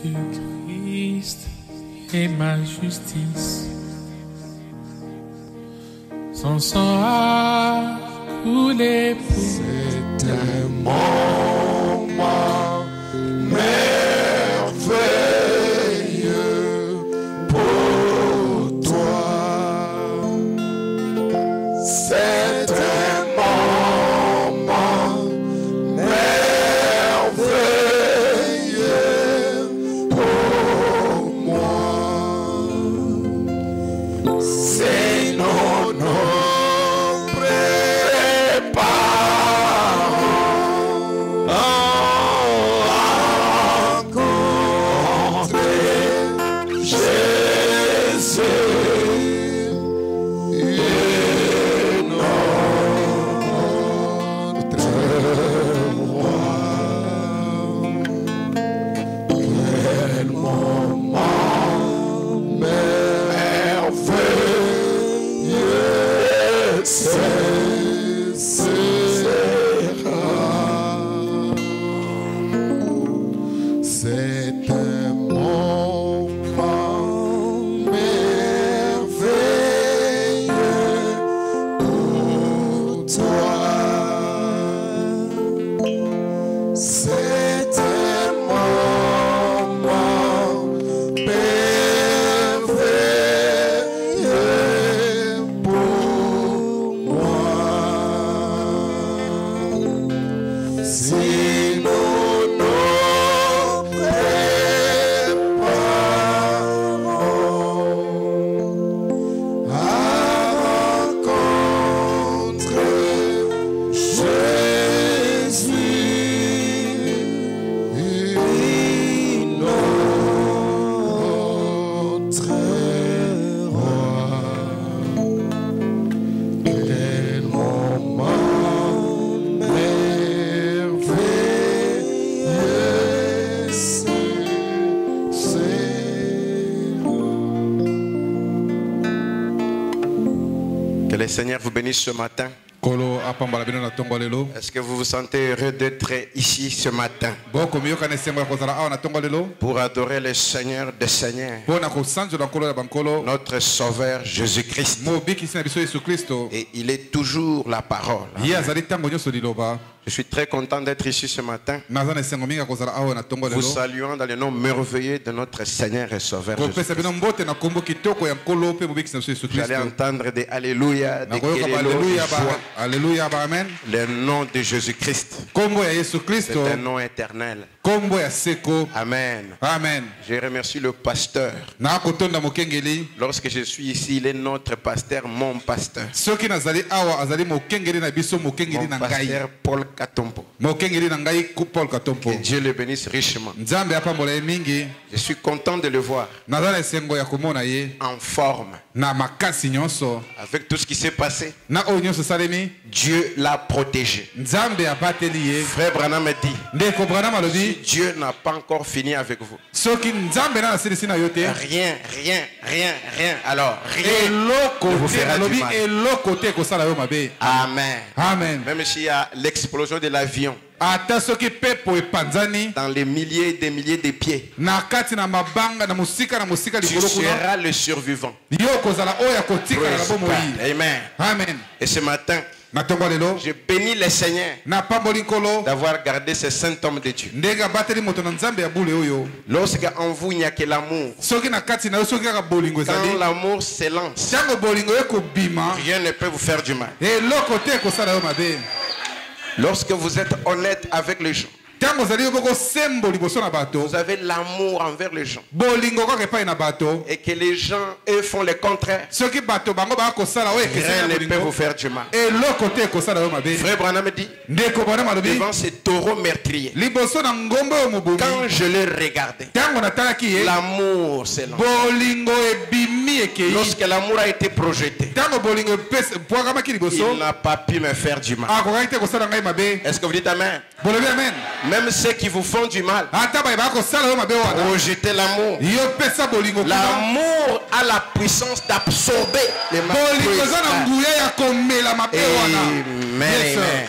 Christ est ma justice. Son sang a coulé pour c'est un moment merveilleux pour toi. C'est un moment merveilleux pour moi. C'est nos Le Seigneur vous bénisse ce matin. Est-ce que vous vous sentez heureux d'être ici ce matin pour adorer le Seigneur des Seigneurs, notre Sauveur Jésus-Christ? Et il est toujours la parole. Je suis très content d'être ici ce matin, vous saluant dans le nom merveilleux de notre Seigneur et Sauveur Jésus-Christ. Vous allez entendre des Alléluia, des Alléluia, Amen. Le nom de Jésus-Christ, c'est un nom éternel. Amen. Amen. Je remercie le pasteur. Lorsque je suis ici, il est notre pasteur, mon pasteur. Mon pasteur Paul Katombo. Que Dieu le bénisse richement. Je suis content de le voir en forme. Avec tout ce qui s'est passé, Dieu l'a protégé. Frère Branham me dit, si Dieu n'a pas encore fini avec vous, rien, alors rien ne vous fera du mal. Amen. Amen. Même s'il y a l'explosion de l'avion dans les milliers et des milliers de pieds, tu seras le survivant. Amen. Amen. Et ce matin, je bénis le Seigneur d'avoir gardé ce saint homme de Dieu. Lorsqu'en vous il n'y a que l'amour, quand l'amour s'élance, rien ne peut vous faire du mal. Lorsque vous êtes honnête avec les gens, vous avez l'amour envers les gens, et que les gens eux font le contraire, rien ne peut vous faire du mal. Frère Branham me dit, devant ces taureaux meurtriers, quand je les regardais, l'amour s'élance. Lorsque l'amour a été projeté, il n'a pas pu me faire du mal. Est-ce que vous dites Amen? Même ceux qui vous font du mal, rejetez l'amour. L'amour a la puissance d'absorber les mal. Amen.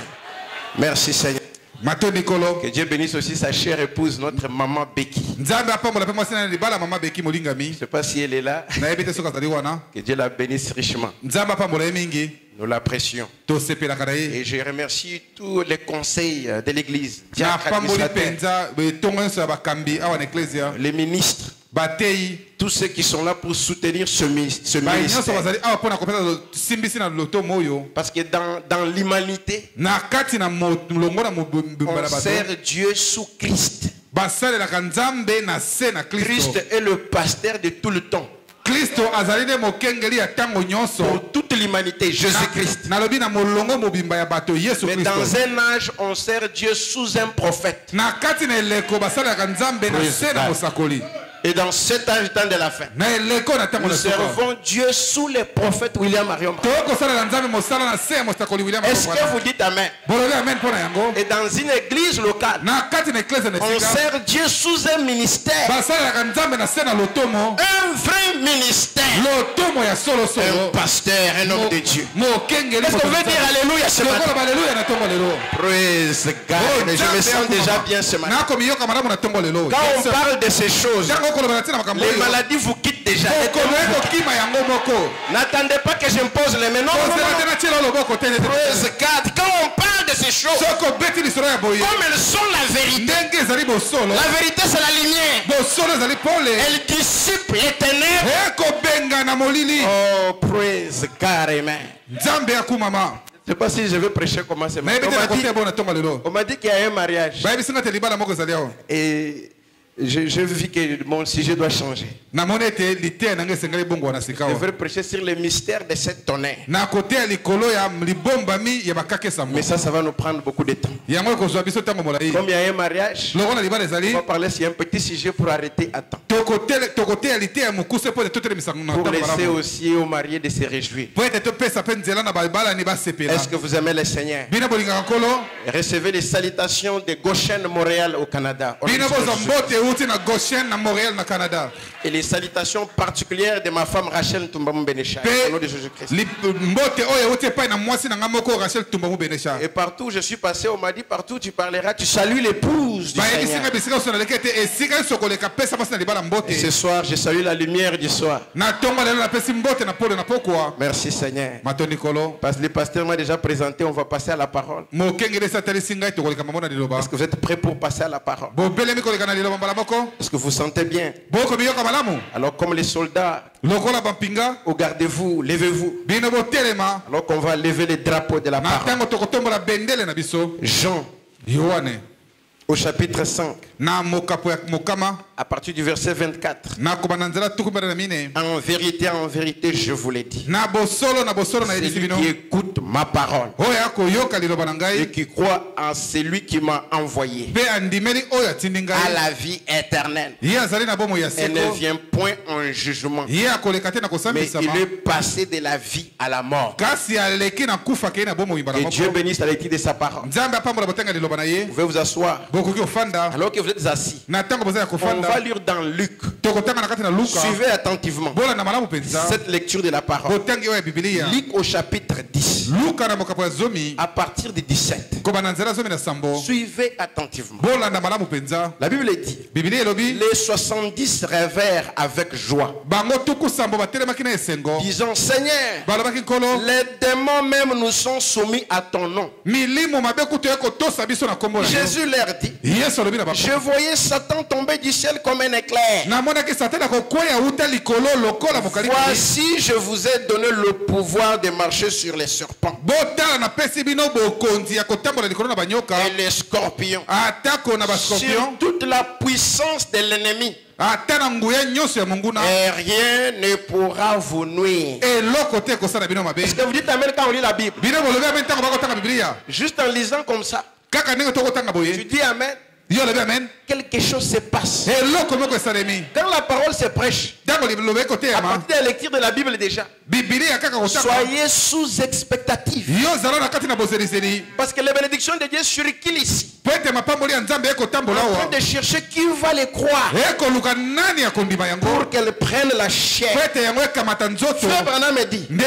Merci Seigneur. Que Dieu bénisse aussi sa chère épouse, notre maman Becky. Je ne sais pas si elle est là. Que Dieu la bénisse richement. Nous l'apprécions. Et je remercie tous les conseils de l'église. Les ministres. Tous ceux qui sont là pour soutenir ce ministère. Parce que dans l'humanité, on sert Dieu sous Christ. Christ est le pasteur de tout le temps. Pour toute l'humanité, Jésus-Christ. Mais dans un âge, on sert Dieu sous un prophète. Et dans cet âge temps de la fin, nous servons Dieu sous les prophètes William Marion. Est-ce que vous dites Amen? Et dans une église locale, on sert Dieu sous un ministère. Un vrai ministère. Un pasteur, un homme de Dieu. Est-ce qu'on veut dire Alléluia ce matin? Praise God. Je me sens déjà bien ce matin. Quand on parle de ces choses, les maladies vous quittent déjà. N'attendez pas que j'impose les mains. Non. Quand on parle de ces choses, comme elles sont la vérité. La vérité c'est la lumière. Elle dissipe les ténèbres. Oh, praise God, amen. Je ne sais pas si je vais prêcher comment c'est. On m'a dit qu'il y a un mariage. Et je vis que mon sujet doit changer. Je veux prêcher sur le mystère de cette tonnerre. Mais ça va nous prendre beaucoup de temps. Comme il y a un mariage, on va parler sur un petit sujet pour arrêter à temps. Pour laisser aussi aux mariés de se réjouir. Est-ce que vous aimez le Seigneur? Recevez les salutations de Goshen Montréal au Canada. Et les salutations particulières de ma femme Rachel Tumbamou Bénécha. Au nom de Jésus-Christ. Et partout où je suis passé, on m'a dit partout tu parleras, tu salues l'épouse du Seigneur. Et ce soir, je salue la lumière du soir. Merci Seigneur. Parce que le pasteur m'a déjà présenté, on va passer à la parole. Est-ce que vous êtes prêts pour passer à la parole? Est-ce que vous sentez bien? Alors comme les soldats, regardez-vous, levez-vous. Alors qu'on va lever les drapeaux de la parole. Jean, au chapitre 5, à partir du verset 24. En vérité, je vous l'ai dit. Celui qui écoute ma parole et qui croit en celui qui m'a envoyé a la vie éternelle. Et ne vient point en jugement, mais il est passé de la vie à la mort. Que Dieu bénisse la lecture de sa parole. Vous pouvez vous asseoir. Alors que vous êtes assis, on va lire dans Luc. Suivez attentivement cette lecture de la parole. Luc au chapitre 10, à partir du 17. Suivez attentivement. La Bible dit: les 70 rêvèrent avec joie, disant: Seigneur, les démons même nous sont soumis à ton nom. Jésus leur dit: je voyais Satan tomber du ciel comme un éclair. Voici, je vous ai donné le pouvoir de marcher sur les serpents et les scorpions, sur toute la puissance de l'ennemi. Et rien ne pourra vous nuire. Est-ce que vous dites Amen quand on lit la Bible? Juste en lisant comme ça, tu dis Amen. Quelque chose se passe. Quand la parole se prêche, à partir de la lecture de la Bible déjà, soyez sous expectative. Parce que les bénédictions de Dieu circulent ici. En train de chercher qui va les croire pour qu'elles prennent la chair. Frère Branham me dit, peu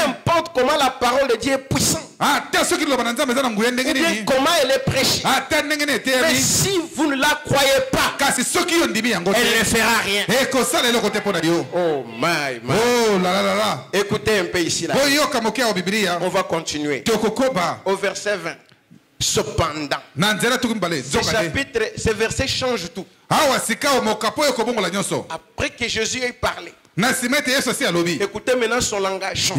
importe comment la parole de Dieu est puissante, comment elle est prêchée. Mais si vous ne la croyez pas, elle ne fera rien. Oh my. Oh là là là là. Écoutez un peu ici là. On va continuer. Au verset 20. Cependant, ce verset change tout. Après que Jésus ait parlé, écoutez maintenant son langage change.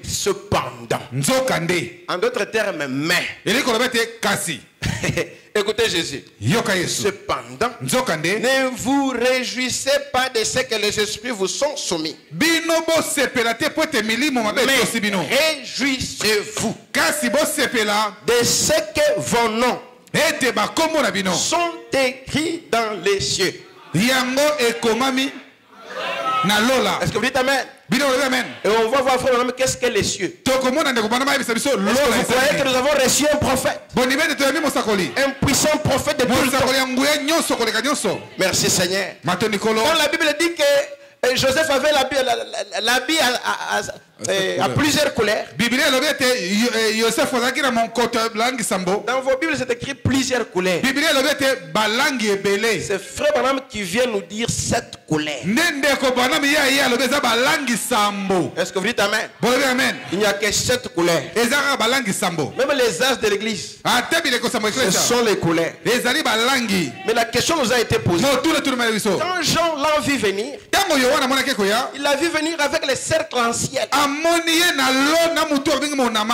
Cependant, en d'autres termes, mais. Écoutez Jésus. Cependant, ne vous réjouissez pas de ce que les esprits vous sont soumis. Mais réjouissez-vous de ce que vos noms sont écrits dans les cieux. Est-ce que vous dites Amen? Et on va voir frère, qu'est-ce que les cieux. Est-ce que vous croyez que nous avons reçu un prophète? Un puissant prophète de tout le temps. Merci Seigneur. Quand la Bible dit que Joseph avait l'habit à plusieurs couleurs. Dans vos Bibles, c'est écrit plusieurs couleurs. C'est Frère Branham qui vient nous dire 7 couleurs. Est-ce que vous dites Amen? Il n'y a que 7 couleurs. Même les as de l'église, ce sont les couleurs. Mais la question nous a été posée. Quand Jean l'a vu venir, il l'a vu venir avec les cercles en ciel.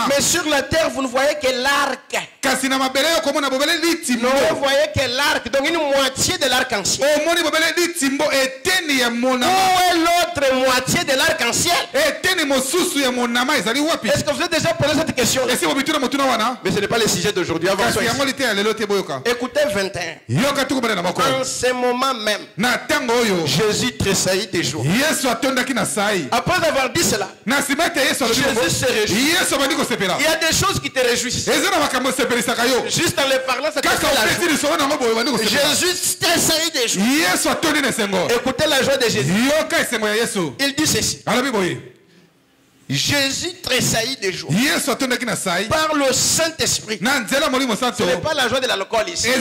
Mais sur la terre, vous ne voyez que l'arc. Non, vous voyez que l'arc, donc une moitié de l'arc-en-ciel. Où est l'autre moitié de l'arc-en-ciel? Est-ce que vous avez déjà posé cette question? Mais ce n'est pas le sujet d'aujourd'hui. Écoutez 21. En ce moment même, Jésus tressaillit des joies. Après avoir dit cela, Jésus se réjouit. Il y a des choses qui te réjouissent. Juste en les parlant, ça te fait la joie. Jésus tressaillit des joies. Écoutez la joie de Jésus. Il dit ceci. Jésus tressaillit de joie par le Saint-Esprit. Ce n'est pas la joie de l'alcool ici. La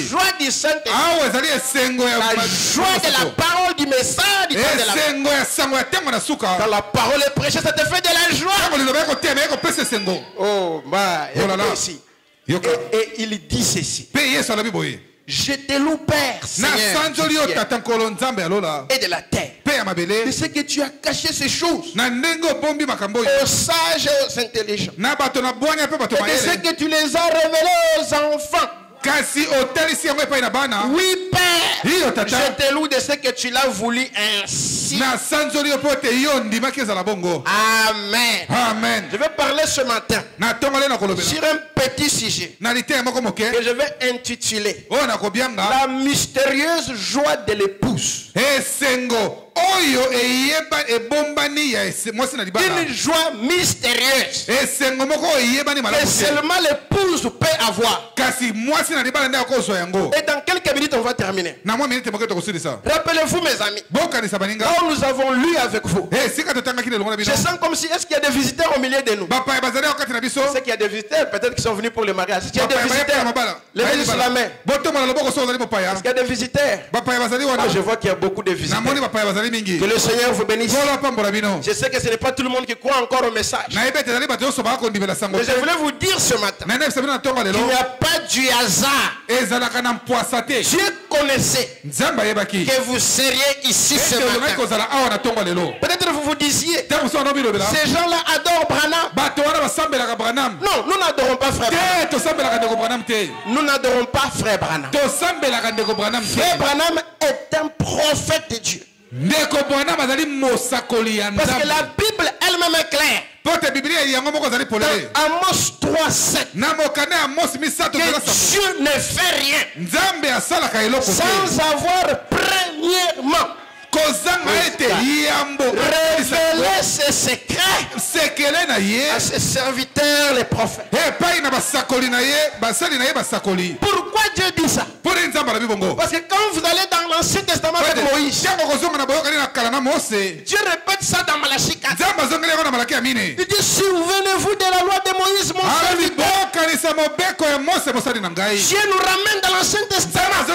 joie du Saint-Esprit. La joie de la parole du message du temps de la mort. Quand la parole est prêchée, ça te fait de la joie. Oh, ici. Et il dit ceci. Je te loue, Père, Seigneur, et de la terre, de ce que tu as caché ces choses aux sages et aux intelligents, et de ce que tu les as révélées aux enfants. Oui, Père, je te loue de ce que tu l'as voulu ainsi. Amen. Je vais parler ce matin sur un petit sujet que je vais intituler La mystérieuse joie de l'épouse. Une joie mystérieuse que seulement l'épouse peut avoir. Et dans quelques minutes on va terminer. Rappelez-vous mes amis, quand nous avons lu avec vous, je sens comme si, est-ce qu'il y a des visiteurs au milieu de nous? C'est qu'il y a des visiteurs peut-être qui sont venus pour le mariage. Est-ce qu'il y a des visiteurs? Levez sur la main. Est-ce qu'il y a des visiteurs? Je vois qu'il y a beaucoup de visiteurs. Que le Seigneur vous bénisse. Je sais que ce n'est pas tout le monde qui croit encore au message. Mais je voulais vous dire ce matin qu'il n'y a pas du hasard. Dieu connaissait que vous seriez ici ce matin. Peut-être vous vous disiez, ces gens-là adorent Branham. Non, nous n'adorons pas Frère Branham. Nous n'adorons pas Frère Branham. Frère Branham est un prophète de Dieu. Parce que la Bible elle-même est claire. Dans Amos 3:7, que Dieu ne fait rien sans avoir premièrement révéler ses secrets à ses serviteurs les prophètes. Pourquoi Dieu dit ça? Parce que quand vous allez dans l'Ancien Testament avec Moïse, Dieu répète ça dans Malachie 4. Il dit, souvenez-vous de la loi de Moïse, mon serviteur. Dieu nous ramène dans l'Ancien Testament.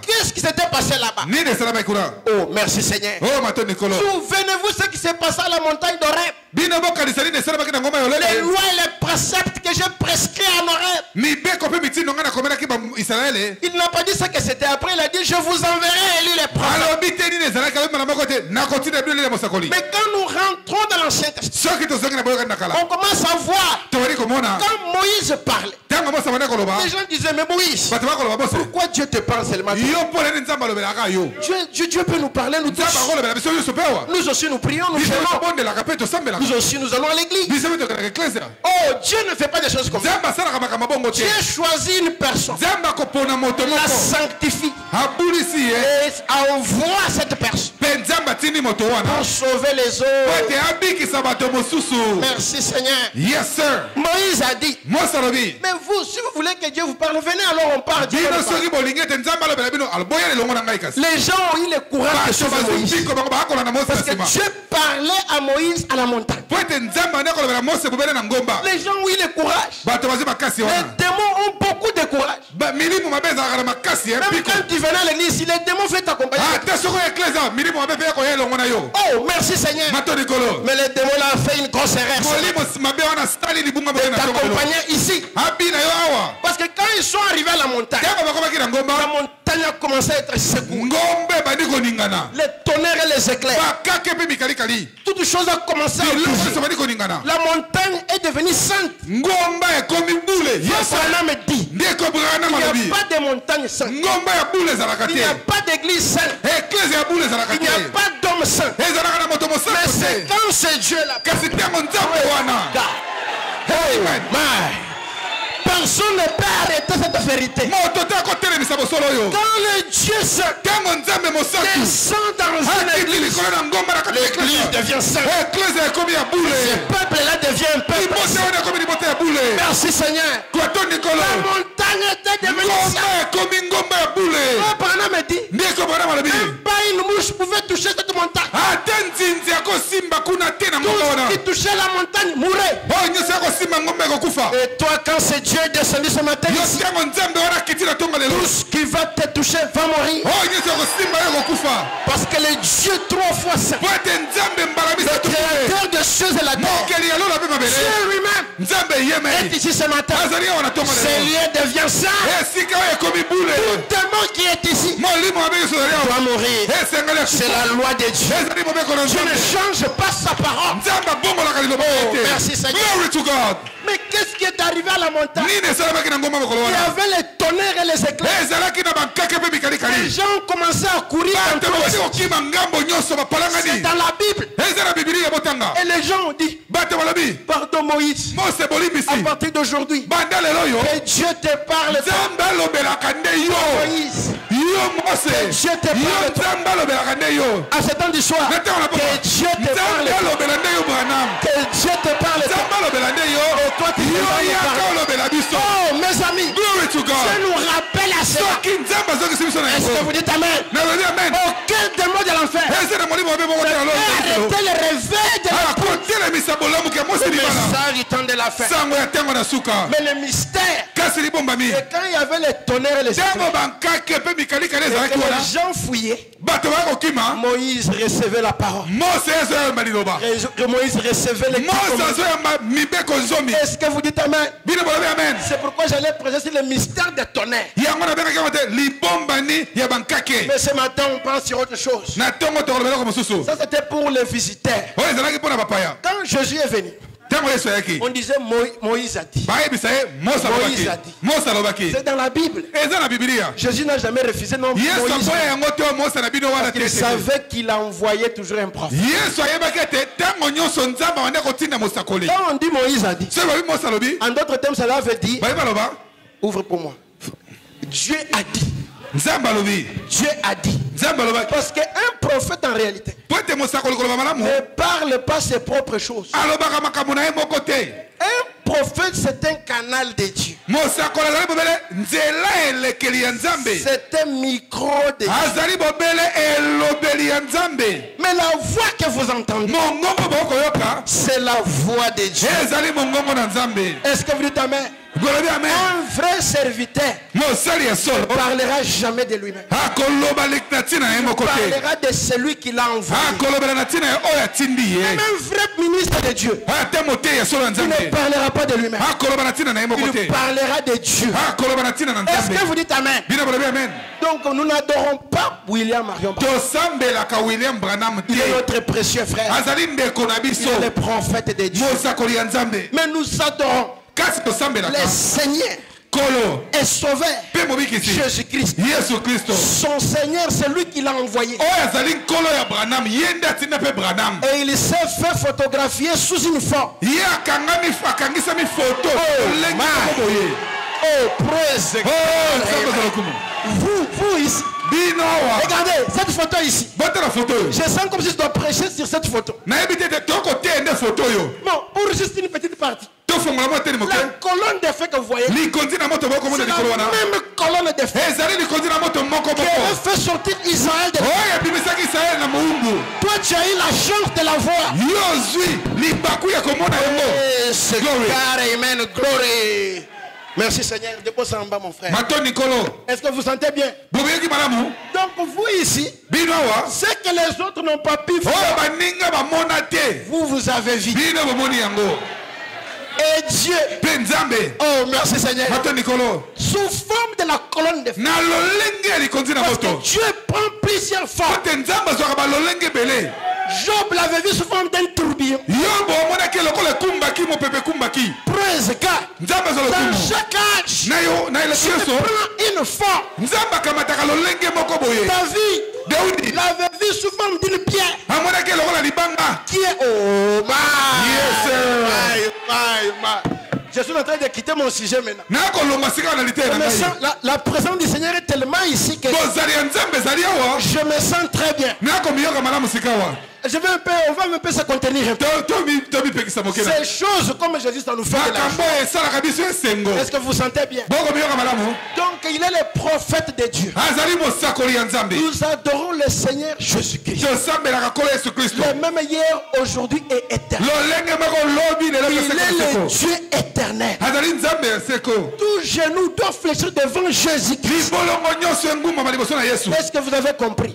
Qu'est-ce qui s'était passé là-bas? Oh, merci Seigneur. Souvenez-vous ce qui s'est passé à la montagne d'Horeb. Les lois et les préceptes que j'ai prescrits en Horeb. Il n'a pas dit ça que c'était après. Il a dit, je vous enverrai Élie les prophètes. Mais quand nous rentrons dans l'Ancien Testament, on commence à voir. Quand Moïse parlait, les gens disaient, mais Moïse, pourquoi Dieu te parle seulement? Dieu peut nous parler, nous tous. Nous aussi nous prions, nous jeûnons. Nous aussi nous allons à l'église. Oh, Dieu ne fait pas des choses comme ça. Dieu choisit une personne, la sanctifie et envoie cette personne pour sauver les autres. Merci Seigneur. Yes, sir. Moïse a dit, mais vous, si vous voulez que Dieu vous parle, venez alors on parle. Les gens ont eu le courage de sauver Moïse. Parce que Dieu parlait à Moïse à la montagne. Les gens ont eu le courage. Les démons ont beaucoup de courage. Même quand tu venais à l'église, si les démons veulent t'accompagner. Oh, merci Seigneur. Mais les démons là ont fait une grosse erreur. T'accompagner ici. Parce que quand ils sont arrivés à la montagne a commencé à être secouée. Les tonnerres et les éclairs. Toutes choses ont commencé à bouger. La montagne est devenue sainte. Il n'y a pas de montagne sainte. Il n'y a pas d'église sainte. Il n'y a pas d'homme saint. Mais c'est quand c'est Dieu là. Personne ne peut arrêter cette vérité. Quand le Dieu saint descend dans une église, l'église devient sainte. Ce peuple-là devient un peuple saint. Merci Seigneur. La montagne était devenue sainte. Abraham me dit, même pas une mouche pouvait toucher cette montagne. Tout qui touchait la montagne mourait. Et toi, quand c'est Dieu descendu ce matin, tout ce qui va te toucher va mourir. Parce que le Dieu 3 fois saint, le créateur des choses et la terre, Dieu lui-même est ici ce matin. Ce lieu devient saint. Tout démon qui est ici doit mourir. C'est la loi de Dieu. Dieu ne change pas sa parole. Oh, merci Seigneur. Mais qu'est-ce qui est arrivé à la montagne? Il y avait les tonnerres et les éclairs. Les gens ont commencé à courir. C'est dans la Bible. Et les gens ont dit, pardon Moïse, à partir d'aujourd'hui, que Dieu te parle. Moïse, Dieu te parle. À ce temps du soir, que Dieu te parle. Que Dieu te parle. Et toi tu nous oh mes amis, Dieu nous rappelle à cela. Est-ce que vous dites amen? Aucun démon de l'enfer arrêtez le réveil de la le message du temps de la fin. Mais le mystère, c'est quand il y avait les tonnerres et les éclairs, les gens fouillaient, Moïse recevait la parole. Moïse recevait les commandements. Est-ce que vous dites amen? C'est pourquoi j'allais présenter le mystère des tonnerres. Mais ce matin on pense sur autre chose. Ça c'était pour les visiteurs. Quand Jésus est venu, on disait Moïse a dit. Moïse a dit. C'est dans la Bible. Jésus n'a jamais refusé non. Moïse, il savait qu'il a envoyé toujours un prophète. Quand on dit Moïse a dit, en d'autres termes cela veut dire, ouvre pour moi, Dieu a dit. Dieu a dit. Parce qu'un prophète en réalité ne parle pas ses propres choses. Un prophète, c'est un canal de Dieu. C'est un micro de Dieu. Mais la voix que vous entendez, c'est la voix de Dieu. Est-ce que vous dites amen? Un vrai serviteur ne parlera jamais de lui-même. Il parlera de celui qui l'a envoyé. Même un vrai ministre de Dieu, il ne parlera pas de lui-même. Il parlera de Dieu. Est-ce que vous dites amen? Donc nous n'adorons pas William Marion. Il est notre précieux frère. Il est le prophète de Dieu. Mais nous adorons le Seigneur est sauveur, Jésus-Christ. Son Seigneur, c'est lui qui l'a envoyé. Et il s'est fait photographier sous une forme. Oh, praise God. Vous ici. Regardez cette photo ici. Je sens comme si je dois prêcher sur cette photo. Bon, pour juste une petite partie. La colonne de feu que vous voyez, c'est la même colonne de feu qui a fait sortir Israël de l'Égypte. Toi, tu as eu la chance de la voir. C'est glory. Amen. Glory. Merci Seigneur. Dépose ça en bas, mon frère. Est-ce que vous sentez bien? Donc vous ici, ce que les autres n'ont pas pu faire, vous avez vu. Et Dieu, oh merci Seigneur, sous forme de la colonne de feu. Parce que Dieu prend plusieurs formes. Job l'avait vu sous forme d'un tourbillon. Praise God. Dans chaque âge, Dieu prend une forme. David l'avait vu sous forme d'une pierre. Qui est oh my. Je suis en train de quitter mon sujet maintenant. La présence du Seigneur est tellement ici que je me sens très bien. Je vais on va un peu se contenir un peu. Ces choses comme Jésus ça nous fait. Est-ce que vous sentez bien? Donc il est le prophète de Dieu. Nous adorons le Seigneur Jésus-Christ. Le même hier, aujourd'hui et éternel. Il est le Dieu éternel. Tout genou doit fléchir devant Jésus-Christ. Est-ce que vous avez compris?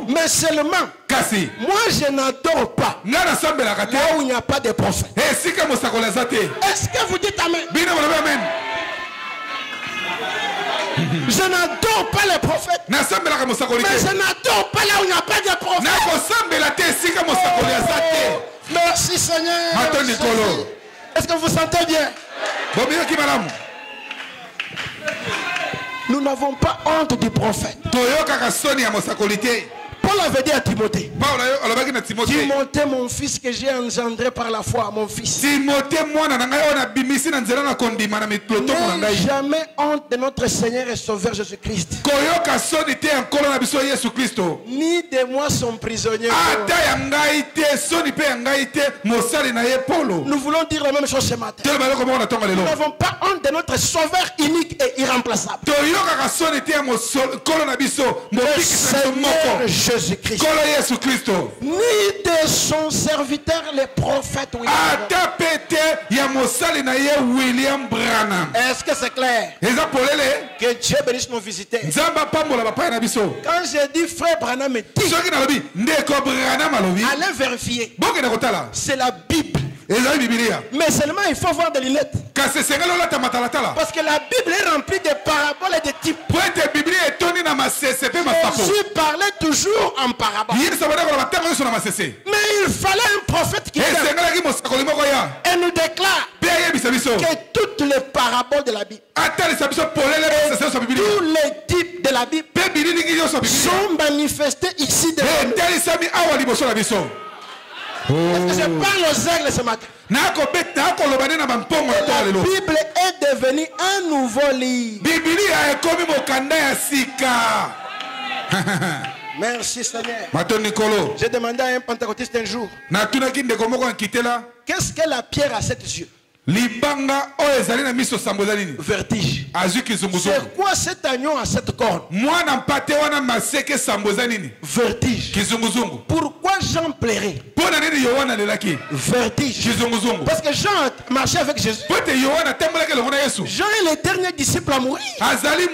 Mais seulement moi je n'adore pas là où il n'y a pas de prophète. Est-ce que vous dites amen? Je n'adore pas les prophètes. Mais je n'adore pas là où il n'y a pas de prophète. Merci Seigneur. Est-ce que vous sentez bien? Nous n'avons pas honte du prophète. Paul avait dit à Timothée, Timothée mon fils que j'ai engendré par la foi, mon fils. N'aie jamais honte de notre Seigneur et Sauveur Jésus-Christ. Ni de moi son prisonnier. Nous voulons dire la même chose ce matin. Nous n'avons pas honte de notre Sauveur unique et irremplaçable. Le Seigneur Jésus-Christ. Ni de son serviteur le prophète William Branham. Est-ce que c'est clair? Que Dieu bénisse nos visiteurs. Quand j'ai dit frère Branham, allez vérifier. C'est la Bible. Mais seulement il faut voir des lunettes. Parce que la Bible est remplie de paraboles et de types. Jésus parlait toujours en paraboles. Mais il fallait un prophète qui vient et nous déclare que toutes les paraboles de la Bible, tous les types de la Bible sont manifestés ici devant nous. Est-ce que je parle aux aigles ce matin? La Bible est devenue un nouveau livre. Merci Seigneur. J'ai demandé à un pentecôtiste un jour, qu'est-ce que la pierre a 7 yeux? Libanga o ezali na miso samboza nini? Vertige. Azu kizunguzungu. C'est quoi cet agneau à cette corne? Mwana mpate wana maseke samboza nini? Vertige. Kizunguzungu. Pourquoi Jean plairait? Pona nini Yohana lelaki? Vertige. Kizunguzungu. Parce que Jean a marché avec Jésus. Pote Yohana tambolaka longo na Yesu. Jean est le dernier disciple à mourir. Azali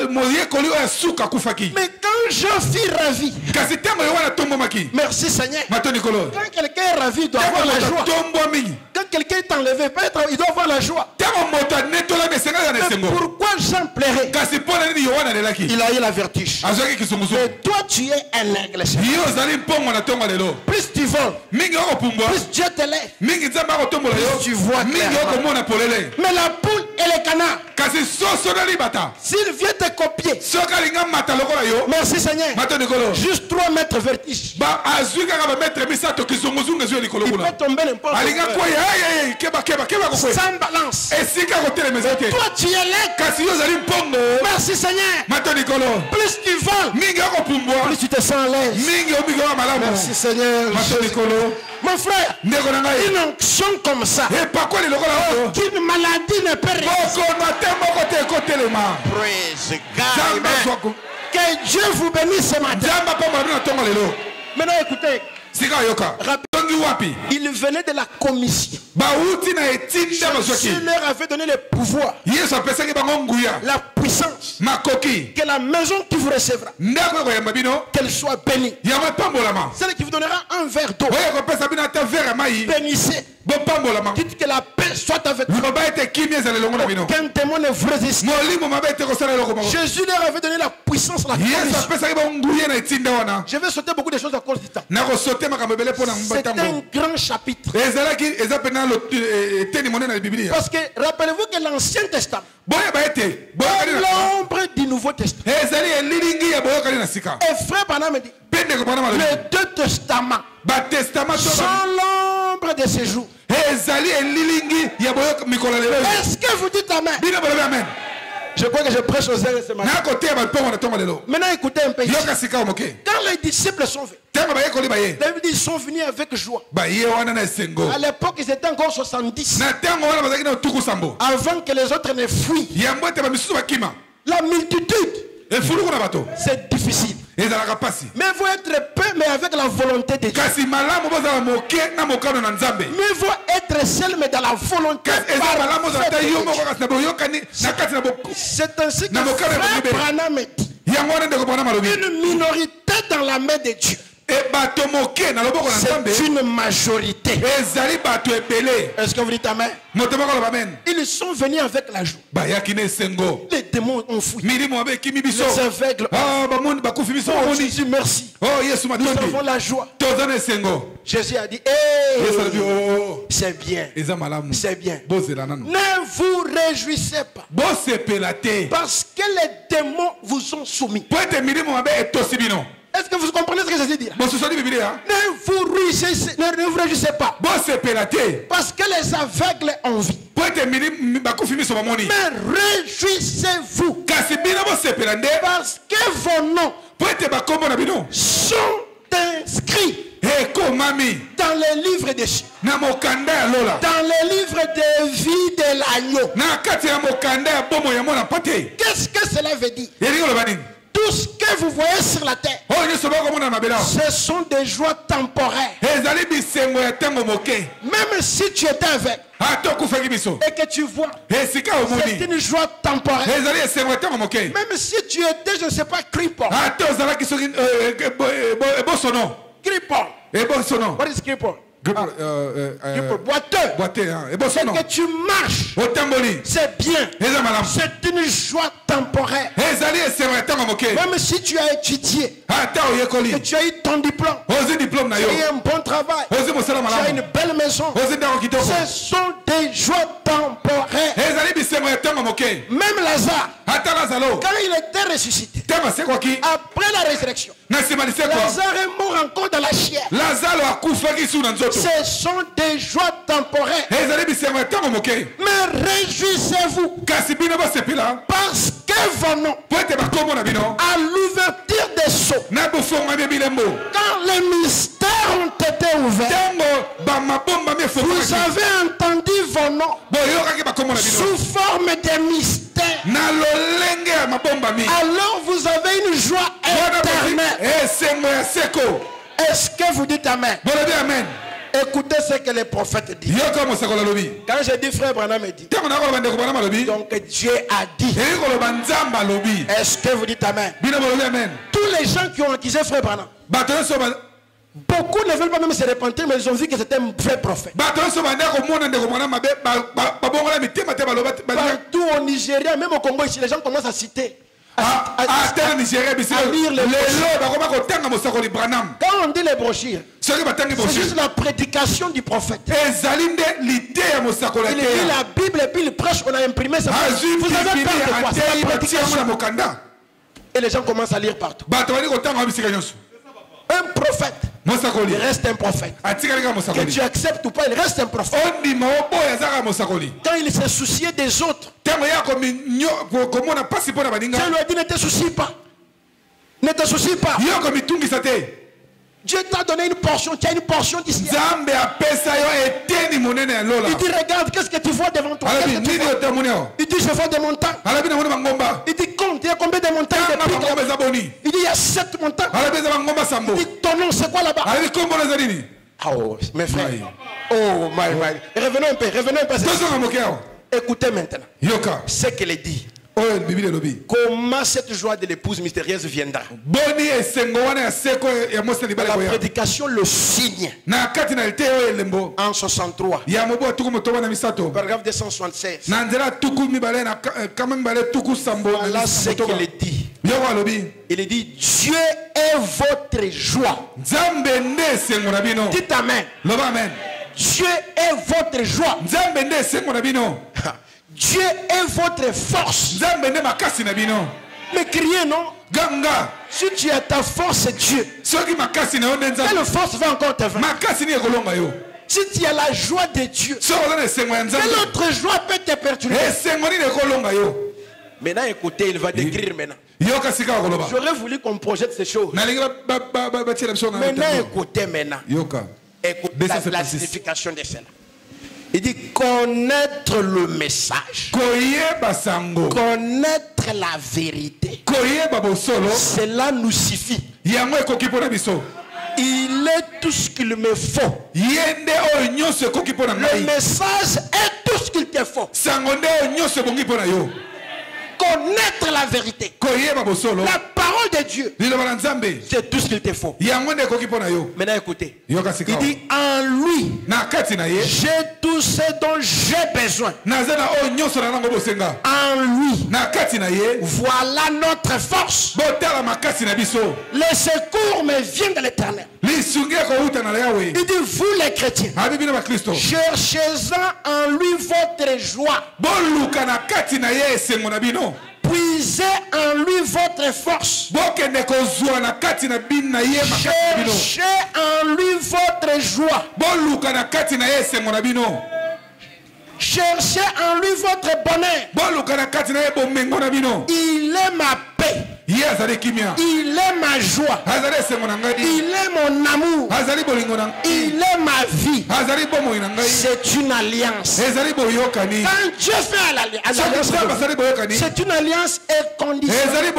moye koli o suka kufaki. Mais quand Jean fut ravi. Kasi tamo Yohana tombomaki. Merci Seigneur. Mato Nicolo. Quand quelqu'un est ravi, il doit avoir la joie. Quand quelqu'un est enlevé, il doit avoir la joie. Mais pourquoi Jean plairait? Il a eu la vertige. Mais toi tu es un aigle. Plus tu voles, plus Dieu te lève, plus tu vois clairement. Mais la poule et les canards, s'il vient te copier, merci Seigneur, juste 3 mètres vertige, il peut tomber n'importe où. Sans balance. Mais toi tu es l'aigle. Merci Seigneur. Plus tu voles, plus tu te sens à l'aise. Merci Seigneur. Mon frère, une onction comme ça, aucune maladie ne peut résister. Praise God. Que Dieu vous bénisse ce matin. Maintenant écoutez. Il venait de la commission. Jésus leur avait donné le pouvoir, la puissance, que la maison qui vous recevra, qu'elle soit bénie. Celle qui vous donnera un verre d'eau, bénissez. Dites que la paix soit avec vous. Aucun démon ne vous résiste. Jésus leur avait donné la puissance, la commission. Je vais sauter beaucoup de choses à cause du temps. C'est un grand chapitre. Parce que rappelez-vous que l'Ancien Testament est l'ombre du Nouveau Testament. Et frère Branham me dit, les 2 testaments sont l'ombre de ces jours. Est-ce que vous dites amen? Je crois que je prêche aux airs ce matin. Maintenant écoutez un peu. Quand les disciples sont venus, ils sont venus avec joie. À l'époque ils étaient encore 70. Avant que les autres ne fuient. La multitude, c'est difficile. Mais il faut être peu, mais avec la volonté de Dieu. Mais il faut être seul, mais dans la volonté de Dieu. C'est ainsi que frère Branham dit. Une minorité dans la main de Dieu, c'est une majorité. Est-ce que vous dites amen? Ils sont venus avec la joie. Les démons ont fui. Les aveugles ont dit Jésus merci. Nous avons la joie. Jésus a dit c'est bien. C'est bien. Ne vous réjouissez pas parce que les démons vous ont soumis. Est-ce que vous comprenez ce que Jésus dit là? Ne vous réjouissez pas parce que les aveugles ont vu. Mais réjouissez-vous parce que vos noms sont inscrits dans les livres des cieux, dans les livres de vie de l'agneau. Qu'est-ce que cela veut dire? Tout ce que vous voyez sur la terre, ce sont des joies temporaires. Même si tu étais avec et que tu vois, c'est une joie temporaire. Même si tu étais, je ne sais pas, cripple. What is cripple? Boiteux. C'est que tu marches. C'est bien. C'est une joie temporaire. Même si tu as étudié, que tu as eu ton diplôme, tu as eu un bon travail, tu as une belle maison, ce sont des joies temporaires. Même Lazare, quand il était ressuscité, après la résurrection, Lazare est mort encore dans la chair. Ce sont des joies temporaires. Mais réjouissez-vous parce que vos noms à l'ouverture des sceaux, quand les mystères ont été ouverts. Vous avez entendu vos noms sous forme de mystère. Alors vous avez une joie éternelle. Est-ce que vous dites Amen? Écoutez ce que les prophètes disent. Quand j'ai dit frère Branham me dit, donc Dieu a dit. Est-ce que vous dites Amen? Tous les gens qui ont accusé frère Branham, beaucoup ne veulent pas même se repentir, mais ils ont vu que c'était un vrai prophète. Partout au Nigeria, même au Congo ici, les gens commencent à citer. À lire les brochures. Quand on dit les brochures, c'est juste la prédication du prophète. Il lit la Bible et puis il prêche, on a imprimé ça. Vous avez peur de quoi? C'est la prédication. Et les gens commencent à lire partout. Un prophète, il reste un prophète. Que tu acceptes ou pas, il reste un prophète. Quand il se souciait des autres, Dieu lui a dit ne te soucie pas. Ne te soucie pas. Dieu t'a donné une portion, tu as une portion d'ici. Il dit regarde, qu'est-ce que tu vois devant toi? Il dit je vois des montagnes. Il dit compte, il y a combien de montagnes? Il dit il y a 7 montagnes. Il dit ton nom c'est quoi là-bas? Oh mes frères. Oh my. Revenons un peu. Écoutez maintenant ce qu'il dit. Comment cette joie de l'épouse mystérieuse viendra? La prédication le signe. En 63, paragraphe 276. Voilà ce qu'il dit. Il dit Dieu est votre joie. Dites Amen. Dieu est votre joie. Dieu est votre force. Mais criez non. Si tu as ta force, c'est Dieu. Quelle force va encore te vaincre? Si tu as la joie de Dieu, quelle autre joie peut te perturber? Maintenant écoutez, il va décrire maintenant. J'aurais voulu qu'on projette ces choses. Maintenant écoutez maintenant. Écoutez la signification de cela. Il dit connaître le message, connaître la vérité. Cela nous suffit. Il est tout ce qu'il me faut. Le message est tout ce qu'il te faut. Connaître la vérité. La parole de Dieu, c'est tout ce qu'il te faut. Maintenant écoutez, il dit en lui j'ai tout ce dont j'ai besoin. En lui voilà notre force. Les secours me viennent de l'Éternel. Il dit vous les chrétiens, cherchez-en en lui votre joie. Puisez en lui votre force. Cherchez en lui votre joie. Cherchez en lui votre bonheur. Il est ma paix. Il est ma joie. Il est mon amour. Il est ma vie. C'est une alliance. Quand Dieu fait l'alliance, c'est une alliance inconditionnelle.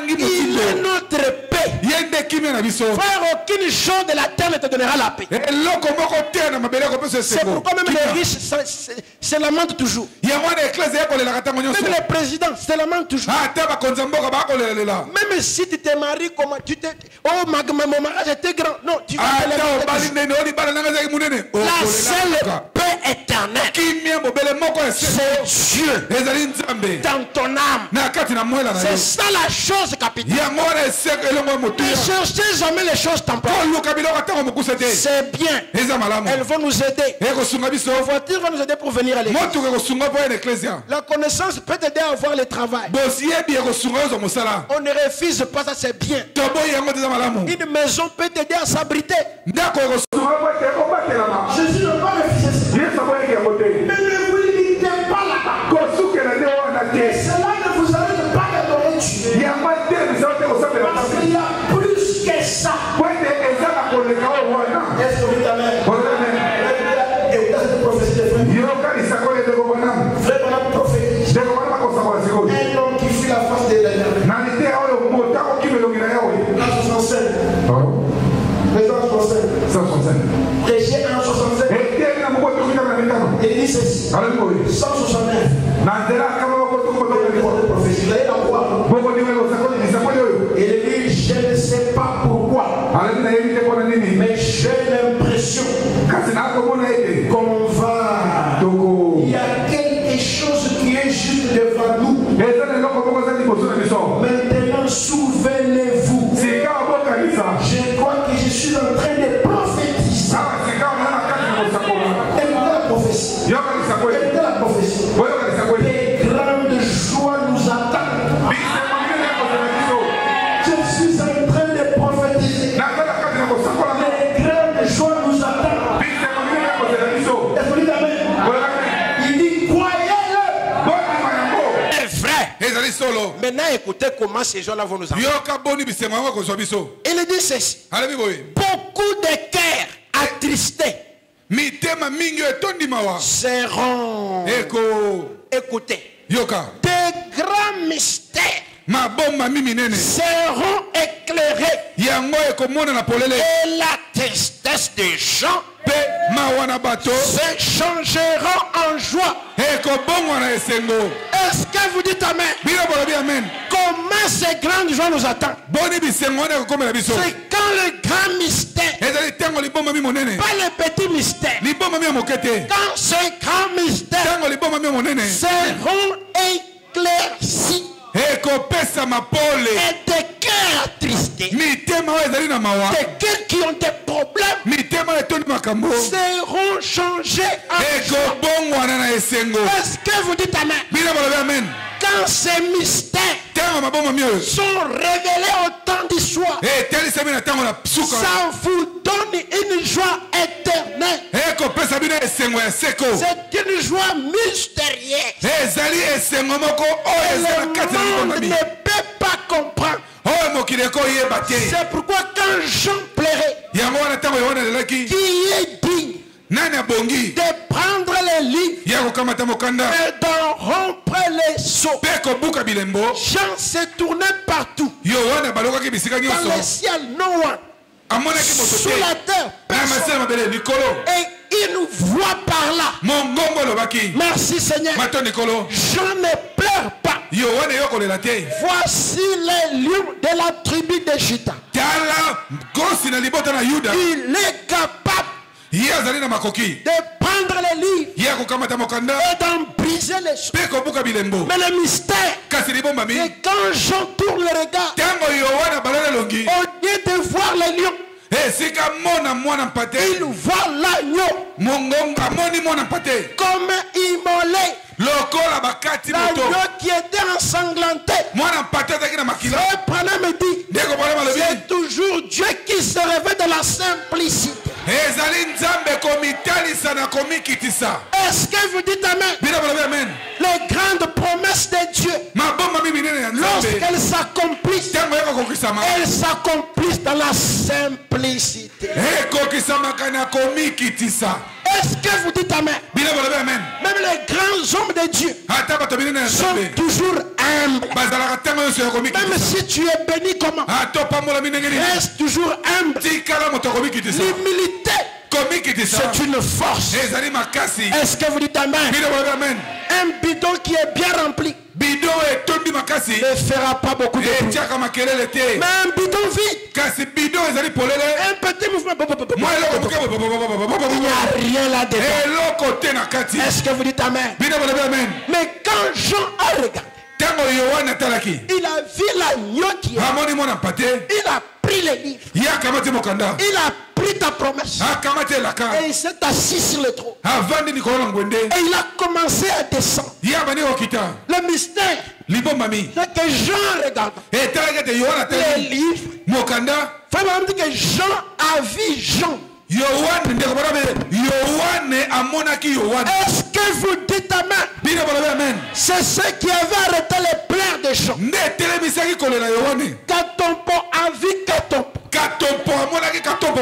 Il est notre paix. Frère, aucune chose de la terre ne te donnera la paix. C'est pourquoi même les riches se lamentent toujours. Même les présidents se lamentent toujours. Même si tu te maries, comment tu te... Oh, mon mariage était grand. Non, tu vas te la seule paix éternelle, c'est Dieu dans ton âme. C'est ça la chose capitale. Ne cherchez jamais les choses temporaires. C'est bien. Elles vont nous aider. La voiture va nous aider pour venir à l'église. La connaissance peut t'aider à avoir le travail. On ne refuse pas, ça c'est bien. Une maison peut t'aider à s'abriter. Jésus ne va pas refuser ça. Mais ne vous limitez pas là-bas. Cela ne vous arrête pas de nourriture. Parce qu'il y a plus que ça. Maintenant, souvenez-vous. Je crois que je suis en train de prophétiser. Écoutez la prophétie. Des grandes joies nous attendent. Je suis en train de prophétiser. Des grandes joies nous attendent. Il dit croyez-le. C'est vrai. Maintenant écoutez comment ces gens-là vont nous attendre. Il dit ceci. Beaucoup de cœurs attristés seront écoutez. Des grands mystères seront éclairés. Et la tristesse des gens se changeront en joie. Est-ce que vous dites amen? Comment ces grandes joies nous attendent? C'est quand le grand mystère, pas le petit mystère, quand ces grands mystères seront éclaircis. Et des cœurs attristés, des cœurs qui ont des problèmes seront changés en joie. Est-ce que vous dites amen? Quand ces mystères sont révélés au temps du soir, ça vous donne une joie éternelle. C'est une joie mystérieuse. Le monde ne peut pas comprendre. C'est pourquoi quand Jean plairait, qui est digne de prendre les livres et d'en rompre les seaux. Jean se tournait partout. Dans le ciel, no one. Sous la terre, personne. Et il nous voit par là. Merci Seigneur. Jean ne pleure pas. Voici les lions de la tribu de Juda. Il est capable de prendre les livres et d'en briser les choses. Mais le mystère, c'est quand Jean tourne le regard, au lieu de voir les lions, il voit l'agneau comme immolé. L'agneau qui était ensanglanté. Frère Branham me dit, c'est toujours Dieu qui se révèle de la simplicité. Est-ce que vous dites amen? Les grandes promesses de Dieu, lorsqu'elles s'accomplissent, elles s'accomplissent dans la simplicité. Est-ce que vous dites amen? Même les grands hommes de Dieu sont toujours humbles. Même si tu es béni comment, reste toujours humble. L'humilité, c'est une force. Est-ce que vous dites amen? Un bidon qui est bien rempli ne fera pas beaucoup de bruit. Mais un bidon vide, un petit mouvement, il n'y a rien là-dedans. Est-ce que vous dites amen? Mais quand Jean a regardé, il a vu l'agneau qui est. Il a pris les livres. Il a pris ta promesse. Et il s'est assis sur le trône. Et il a commencé à descendre. Le mystère, c'est que Jean regarde les livres. Il dit que Jean a vu Jean. Est-ce que vous dites amen? C'est ce qui avait arrêté les pleurs de Jean. Katompo a vu Katompo.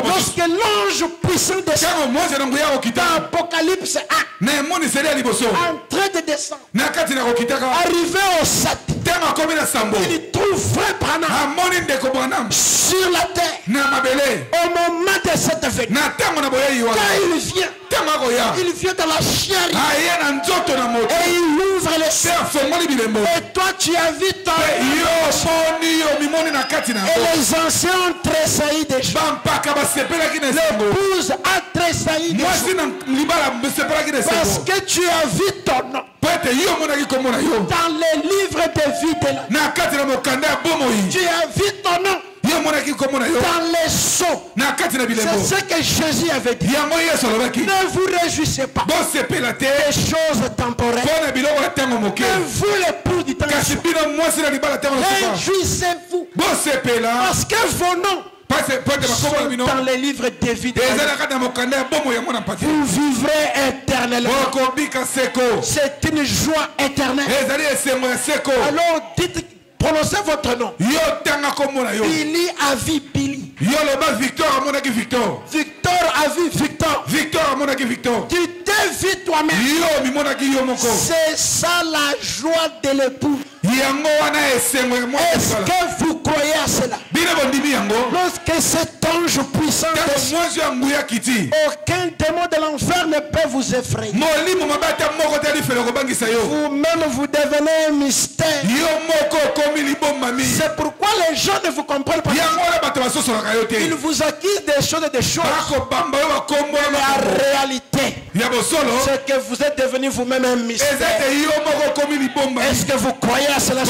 Lorsque l'ange puissant descend dans Apocalypse 1, en train de descendre, arrivé au 7, il trouve Frère Branham sur la terre au moment de cette fête. Quand il vient dans la chair et il ouvre les cieux. Et toi tu as vu ton et les anciens ont tressailli des gens. L'épouse a tressailli des gens. Parce que tu as vu ton nom dans les livres de vide là. Tu as vu ton nom dans les sceaux. C'est ce que Jésus avait dit. Ne vous réjouissez pas des choses temporaires. Ne vous les pour du temps. Réjouissez-vous parce que vos noms sont dans les livres des vies. Vous vivrez éternellement. C'est une joie éternelle. Alors dites, prononcez votre nom. Billy a vu Billy. Victor a vu Victor. Tu t'es vu toi-même. C'est ça la joie de l'époux. Est-ce que vous croyez à cela? Lorsque cet ange puissant aucun démon de l'enfer ne peut vous effrayer. Vous-même vous devenez un mystère. C'est pourquoi les gens ne vous comprennent pas. Ils vous accusent des choses et des choses. Mais la réalité, c'est que vous êtes devenu vous-même un mystère. Est-ce que vous croyez à cela?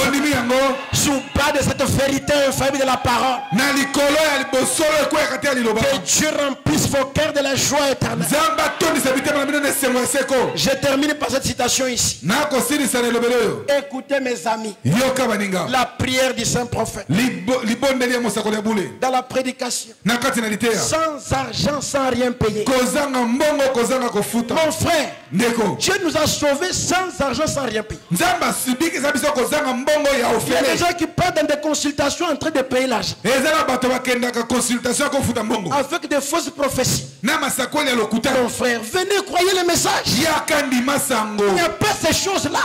Sous bas de cette vérité infaillible de la parole, que Dieu remplisse vos cœurs de la joie éternelle. Je termine par cette citation ici. Écoutez mes amis, la prière du saint prophète dans la prédication, sans argent, sans rien payer. Mon frère, Dieu nous a sauvés sans argent, sans rien payer. Il y a des gens qui partent dans des consultations en train de payer l'argent avec des fausses prophéties. Mon frère, venez croyez le message. Il n'y a pas ces choses-là.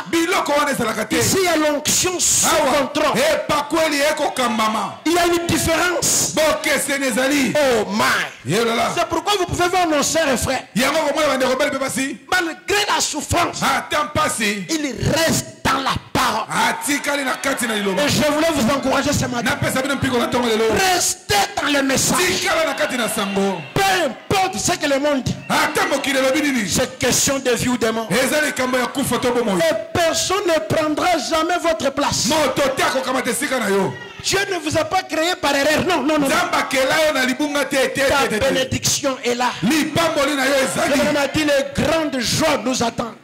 Ici il y a l'onction sous contrôle. Il y a une différence. Oh my. C'est pourquoi vous pouvez voir nos sœurs et frères, malgré la souffrance, il reste dans la parole. Et je voulais vous encourager ce matin. Restez dans le message. Peu importe ce que le monde dit. C'est question de vie ou de mort. Et personne ne prendra jamais votre place. Dieu ne vous a pas créé par erreur. Non, non, non. Ta bénédiction est là. Il m'a dit les grandes joies nous attendent.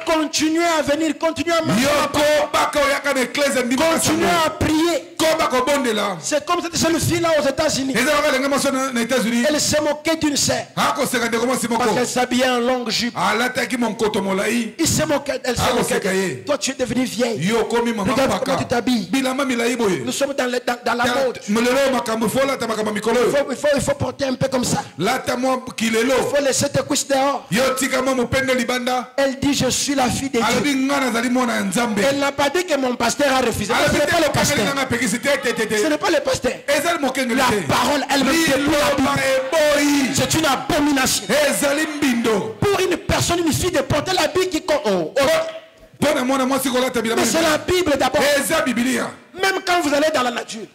Continuez à venir, continuez à marcher, continuez à prier. C'est comme cette jeune fille là aux États-Unis. Elle s'est moquée d'une sœur parce qu'elle s'habillait en longue jupe. Il s'est moqué, elle s'est moquée. Toi tu es devenue vieille. Regarde comment tu t'habilles. Nous sommes dans la mode. Il faut porter un peu comme ça. Il faut laisser tes couches dehors. Elle dit je suis la fille de Dieu. Elle n'a pas dit que mon pasteur a refusé. Ce n'est pas le pasteur. Ce n'est pas le pasteur. La parole elle-même déploie. C'est une abomination pour une personne, une fille de porter la Bible qui mais c'est la Bible d'abord. Même quand vous allez dans la nature.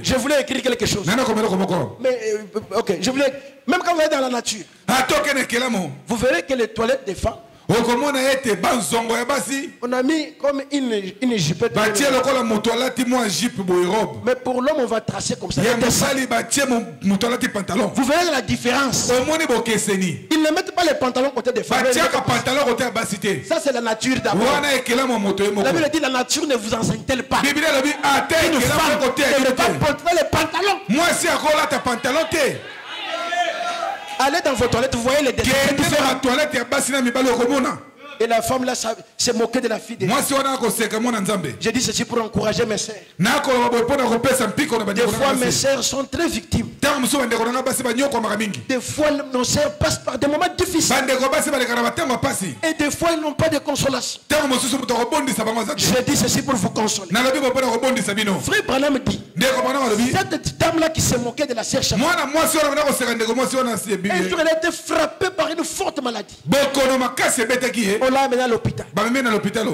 Je voulais écrire quelque chose. Mais ok, je voulais. Même quand vous allez dans la nature, vous verrez que les toilettes des femmes, on a mis comme une jupe. Mais pour l'homme, on va tracer comme ça. Vous verrez la différence. Ils ne mettent pas les pantalons côté des femmes. Ça, c'est la nature d'abord. La Bible dit la nature ne vous enseigne-t-elle pas? Une femme ne peut pas porter les pantalons. Allez dans vos toilettes, vous voyez les dessins. Et la femme là s'est moquée de la fille de Dieu. J'ai dit ceci pour encourager mes sœurs. Des fois mes sœurs sont très victimes. Des fois nos sœurs passent par des moments difficiles. Et des fois ils n'ont pas de consolation. J'ai dit ceci pour vous consoler. Frère Branham dit, cette dame là qui s'est moquée de la sœur Chantal, un jour elle a été frappée par une forte maladie. On l'a amené à l'hôpital.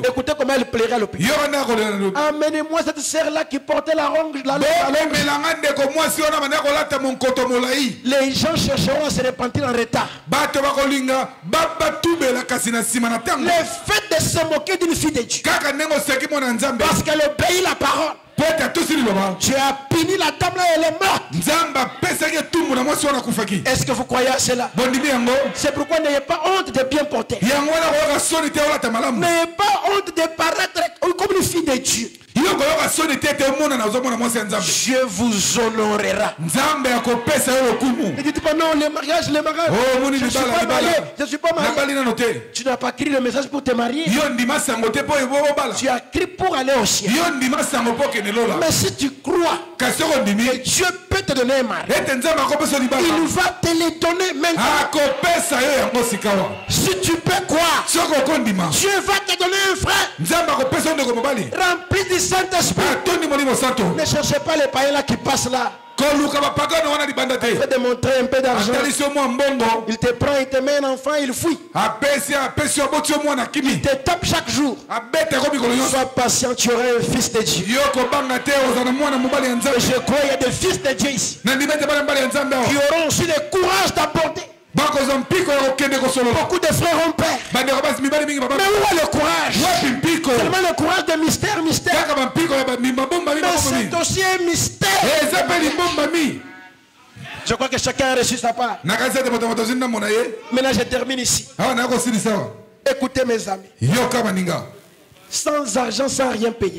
Écoutez comment elle plairait à l'hôpital. Amenez-moi cette sœur-là qui portait la longue. Les gens chercheront à se repentir en retard. Le fait de se moquer d'une fille de Dieu, parce qu'elle obéit la parole, tu as puni la dame là, elle est morte. Est-ce que vous croyez à cela? C'est pourquoi n'ayez pas honte de bien porter. N'ayez pas honte de paraître comme une fille de Dieu. Dieu vous honorera. Ne dites pas non, le mariage. Je ne suis pas marié. Tu n'as pas écrit le message pour te marier. Tu as écrit pour aller au ciel. Mais si tu crois que Dieu peut te donner un mari, il va te les donner maintenant. Si tu peux croire, Dieu va te donner un frère rempli du Saint-Esprit. Ne cherchez pas les païens là qui passent là. Il fait démontrer un peu d'argent. Il te prend, il te met un enfant, il fuit. Il te tape chaque jour. Sois patient, tu auras un fils de Dieu. Je crois qu'il y a des fils de Dieu ici qui auront aussi le courage d'apporter. Beaucoup de frères ont peur. Mais où est le courage? Seulement le courage de mystère. Mais c'est aussi un mystère. Je crois que chacun a reçu sa part. Maintenant je termine ici. Écoutez mes amis. Sans argent, sans rien payer.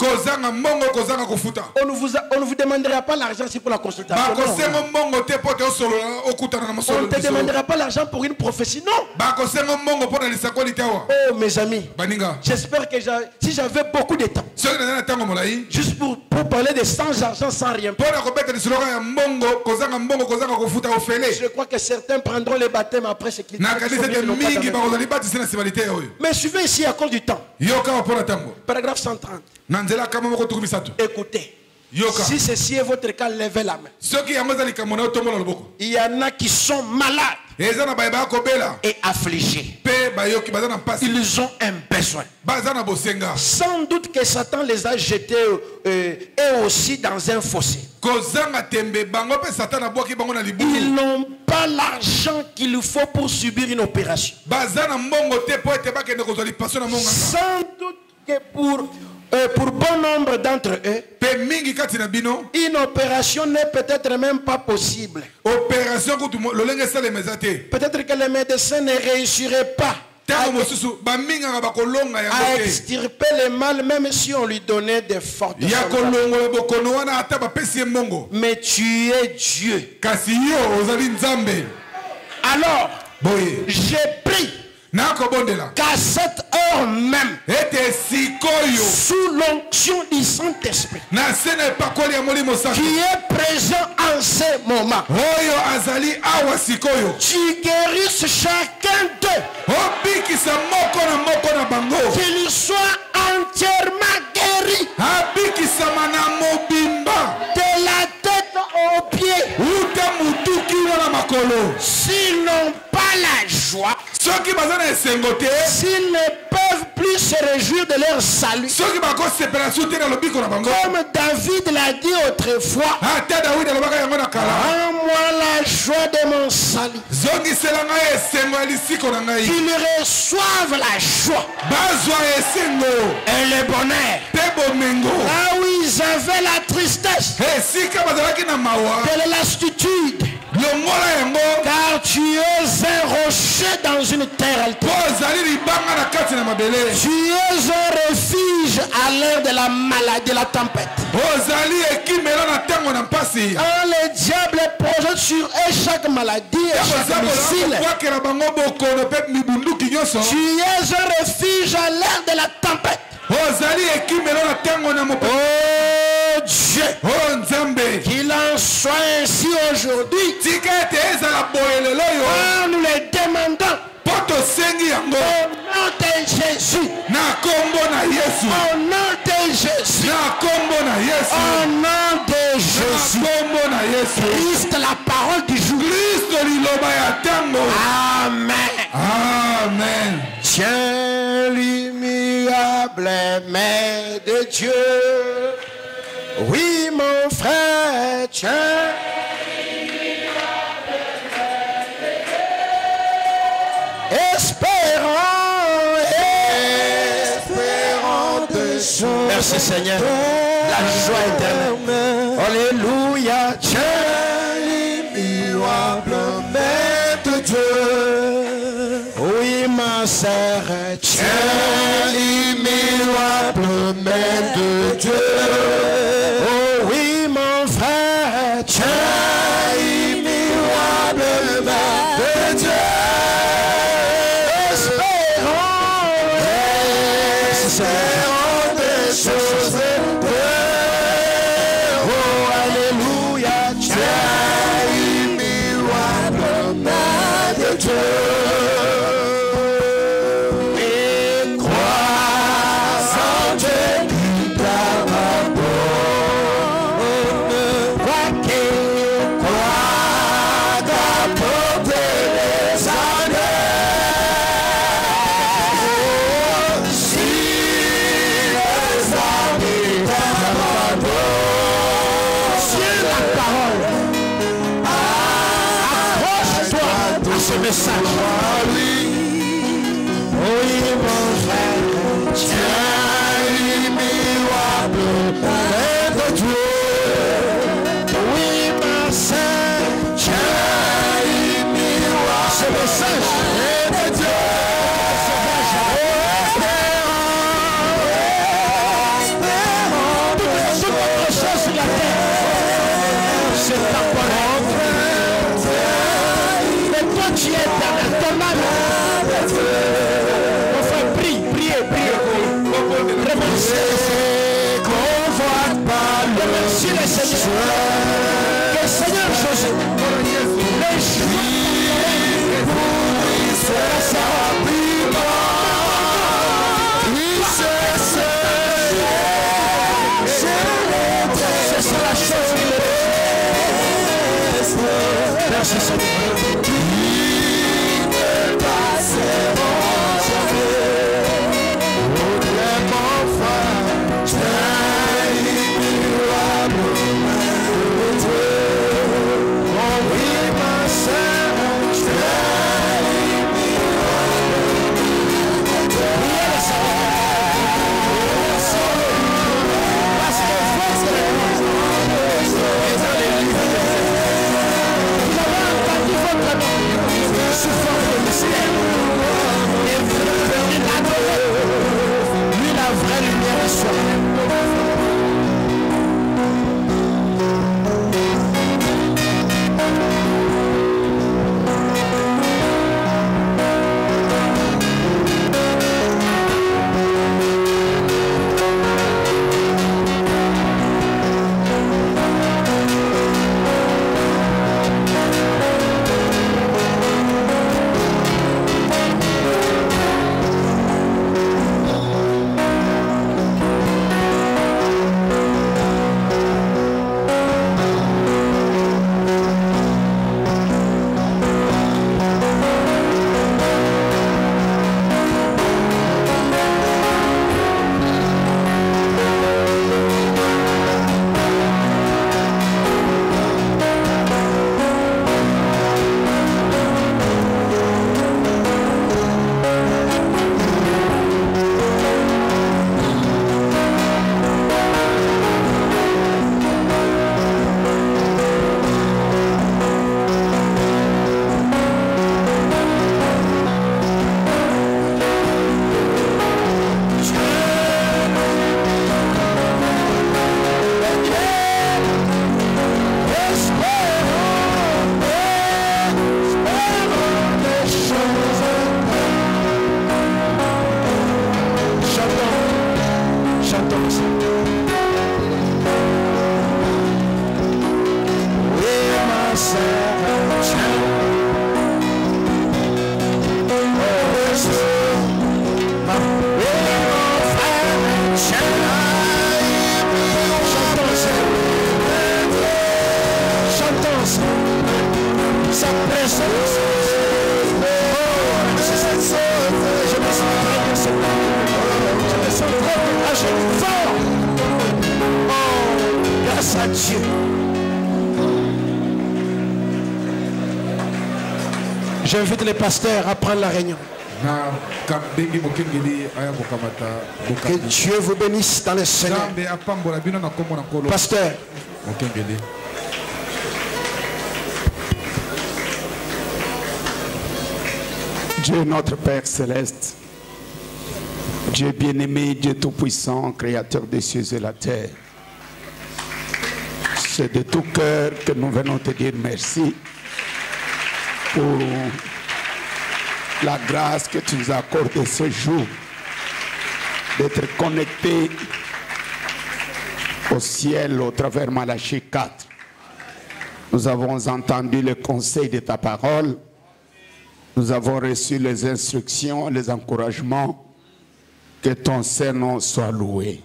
On ne vous demandera pas l'argent pour la consultation. On ne te demandera pas l'argent pour une prophétie, non. Oh mes amis, j'espère que si j'avais beaucoup de temps, juste pour parler de sans argent, sans rien payer, je crois que certains prendront les baptêmes après ce qu'ils disent. Mais suivez ici à cause du temps. Paragraphe 130. Écoutez. Si ceci est votre cas, levez la main. Il y en a qui sont malades et affligés. Ils ont un besoin. Sans doute que Satan les a jetés eux aussi dans un fossé. Ils n'ont pas l'argent qu'il faut pour subir une opération. Sans doute que pour bon nombre d'entre eux, une opération n'est peut-être même pas possible. Peut-être que les médecins ne réussiraient pas à extirper le mal, même si on lui donnait des fortes sommes. Mais tu es Dieu. Alors, j'ai pris qu'à cette heure même, sous l'onction du Saint-Esprit, qui est présent en ce moment, tu guérisses chacun d'eux, qu'il soit entièrement guéri, de la tête aux pieds. S'ils n'ont pas la joie, s'ils ne peuvent plus se réjouir de leur salut, comme David l'a dit autrefois, rends-moi la joie de mon salut, qu'ils reçoivent la joie et le bonheur là où ils avaient la tristesse de la lassitude. Car tu es un rocher dans une terre altérée. Tu es un refuge à l'heure de la maladie, de la tempête. Quand le diable projette sur eux chaque maladie et chaque missile, tu es un refuge à l'heure de la tempête. Oh Dieu, qu'il en soit ainsi aujourd'hui. Nous les demandons au nom de Jésus. Au nom de Jésus. Au nom de Jésus. Christ, la parole du jour. Amen. Amen. Tiens main de Dieu. Oui, mon frère, tiens. Espérant de joie. Merci Seigneur. La joie éternelle. Alléluia. Tiens l'immuable main de Dieu. Oui, ma sœur, tiens l'immuable main de Dieu. Oh oui, mon frère, tiens l'immuable main de Dieu. Espérons des choses de oh alléluia, tiens l'immuable main de Dieu. Et crois en Dieu qui t'abandonne, quoi qu'il croit d'apporter les années. Ce message. Oui, mon frère, tiens l'immuable main de Dieu. Oui, ma sœur, tiens l'immuable ce message de Dieu. Espérons toute autre chose sur la terre. C'est ta parole. Tu es éternel, ton âme. Mon frère, prie, priez. Remerciez le Seigneur. Que le Seigneur Jésus, les jours sera plus bas. C'est la chose qui est. Merci Seigneur. Dieu. J'invite les pasteurs à prendre la réunion. Que Dieu vous bénisse dans le Seigneur. Pasteur. Dieu notre Père céleste, Dieu bien-aimé, Dieu tout-puissant, créateur des cieux et la terre. C'est de tout cœur que nous venons te dire merci pour la grâce que tu nous as accordée ce jour, d'être connectés au ciel au travers Malachie 4. Nous avons entendu le conseil de ta parole. Nous avons reçu les instructions, les encouragements. Que ton Saint-Nom soit loué.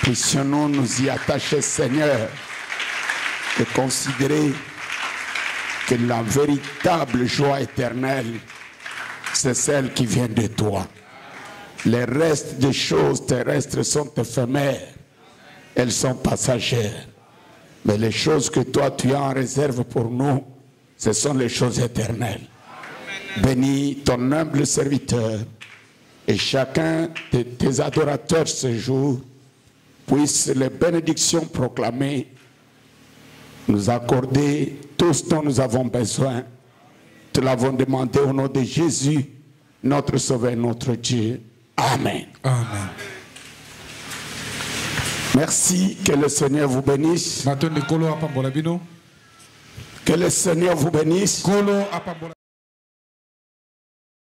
Puissions-nous nous y attacher, Seigneur, et considérer que la véritable joie éternelle, c'est celle qui vient de toi. Les restes des choses terrestres sont éphémères. Elles sont passagères. Mais les choses que toi tu as en réserve pour nous, ce sont les choses éternelles. Bénis ton humble serviteur et chacun de tes adorateurs ce jour puisse les bénédictions proclamées nous accorder tout ce dont nous avons besoin. Te l'avons demandé au nom de Jésus, notre Sauveur, notre Dieu. Amen. Amen. Merci, que le Seigneur vous bénisse. Que le Seigneur vous bénisse.